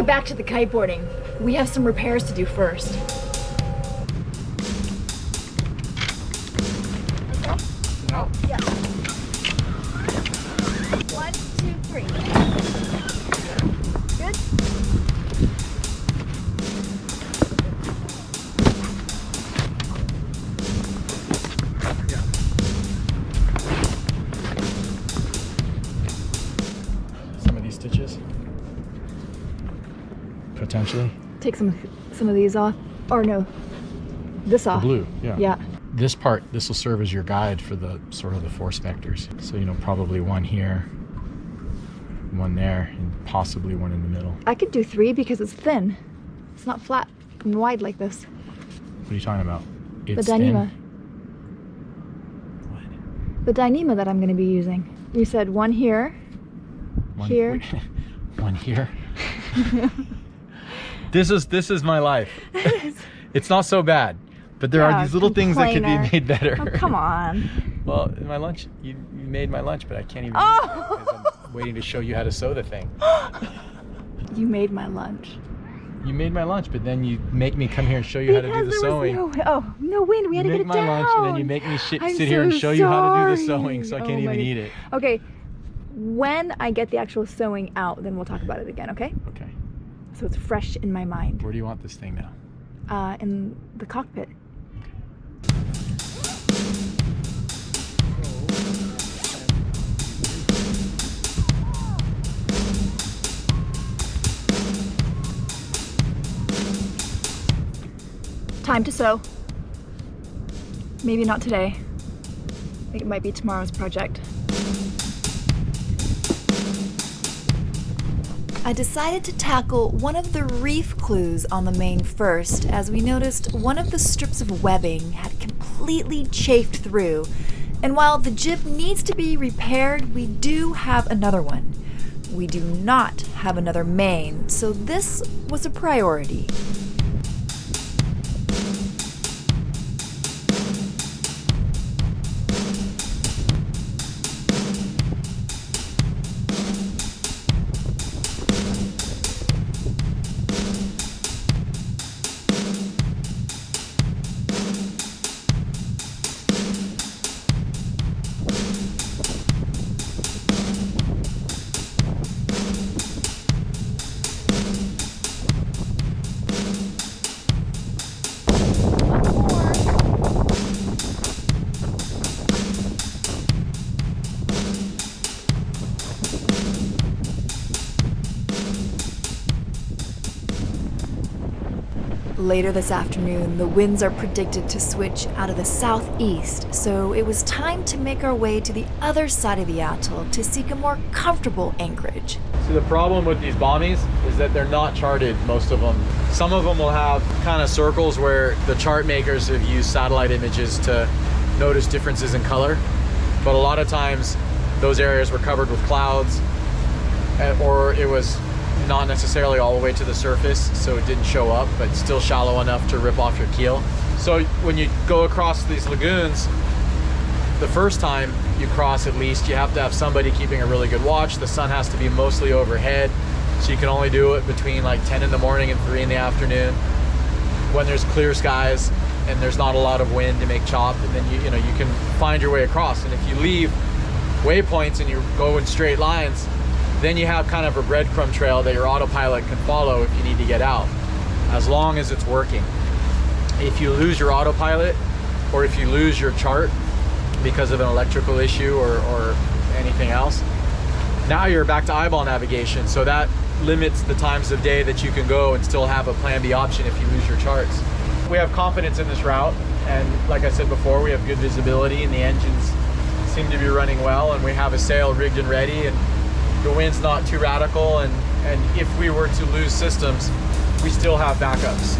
get back to the kiteboarding. We have some repairs to do first. No. Yeah. 1, 2, 3. Good? Yeah. Some of these stitches. Potentially. Take some of these off. Or no, this off. The blue, yeah. Yeah. This part, this will serve as your guide for the sort of the force vectors. So, you know, probably one here, one there, and possibly one in the middle. I could do 3 because it's thin. It's not flat and wide like this. What are you talking about? It's The Dyneema. thin? What? The Dyneema that I'm going to be using. You said one here. Here. One here. This is my life. It's not so bad, but there are these little things that could be made better. Oh, come on. Well, my lunch, you made my lunch, but I can't even eat it because I'm waiting to show you how to sew the thing. You made my lunch. You made my lunch, but then you make me come here and show you how to do the sewing. No wind. We had to get it down. You make my lunch, and then you make me sit here and show you how to do the sewing, so I can't even eat it. Okay, when I get the actual sewing out, then we'll talk about it again, okay? Okay. So it's fresh in my mind. Where do you want this thing now? In the cockpit. Time to sew. Maybe not today. I think it might be tomorrow's project. I decided to tackle one of the reef clues on the main first, as we noticed one of the strips of webbing had completely chafed through, and while the jib needs to be repaired, we do have another one. We do not have another main, so this was a priority. Later this afternoon, the winds are predicted to switch out of the southeast, so it was time to make our way to the other side of the atoll to seek a more comfortable anchorage. So the problem with these bommies is that they're not charted, most of them. Some of them will have kind of circles where the chart makers have used satellite images to notice differences in color, but a lot of times those areas were covered with clouds, or it was not necessarily all the way to the surface, so it didn't show up, but still shallow enough to rip off your keel. So when you go across these lagoons, the first time you cross, at least, you have to have somebody keeping a really good watch. The sun has to be mostly overhead, so you can only do it between like 10 in the morning and 3 in the afternoon when there's clear skies and there's not a lot of wind to make chop, and then you can find your way across. And if you leave waypoints and you go in straight lines, then you have kind of a breadcrumb trail that your autopilot can follow if you need to get out, as long as it's working. If you lose your autopilot, or if you lose your chart because of an electrical issue or anything else, now you're back to eyeball navigation. So that limits the times of day that you can go and still have a plan B option if you lose your charts. We have confidence in this route, and like I said before, we have good visibility and the engines seem to be running well, and we have a sail rigged and ready, and the wind's not too radical, and if we were to lose systems, we still have backups.